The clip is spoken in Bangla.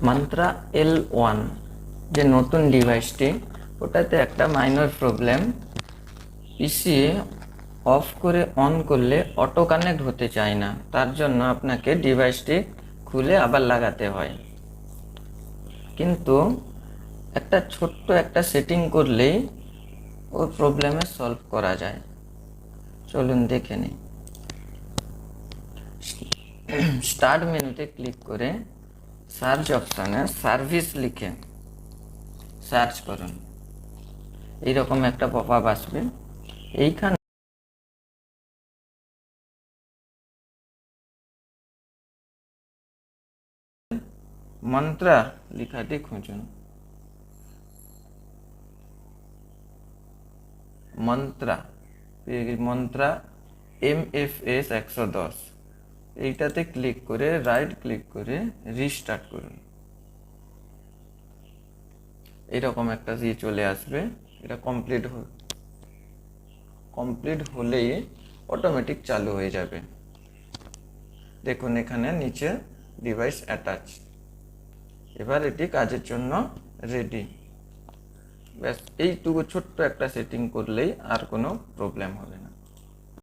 মান্ত্রা L1 যে নতুন ডিভাইসটি, ওটাতে একটা মাইনর প্রবলেম। পিসি অফ করে অন করলে অটো কানেক্ট হতে চায় না, তার জন্য আপনাকে ডিভাইসটি খুলে আবার লাগাতে হয়। কিন্তু একটা ছোট্ট একটা সেটিং করলেই ওই প্রবলেমে সলভ করা যায়। চলুন দেখে নিই। স্টার্ট মেনুতে ক্লিক করে সার্চ অপশানে সার্ভিস লিখে সার্চ করুন। এইরকম একটা পপআপ আসবে। এইখানে মন্ত্রা লেখাটি খুঁজুন। মন্ত্রা মন্ত্রা MFS 110, এইটাতে ক্লিক করে রাইট ক্লিক করে রিস্টার্ট করুন। এইরকম একটা চলে আসবে। এটা কমপ্লিট হলেই অটোমেটিক চালু হয়ে যাবে। দেখুন এখানে নিচে ডিভাইস অ্যাটাচ। এবার এটি কাজের জন্য রেডি। ব্যাস এইটুকু ছোট্ট একটা সেটিং করলেই আর কোনো প্রবলেম হবে না।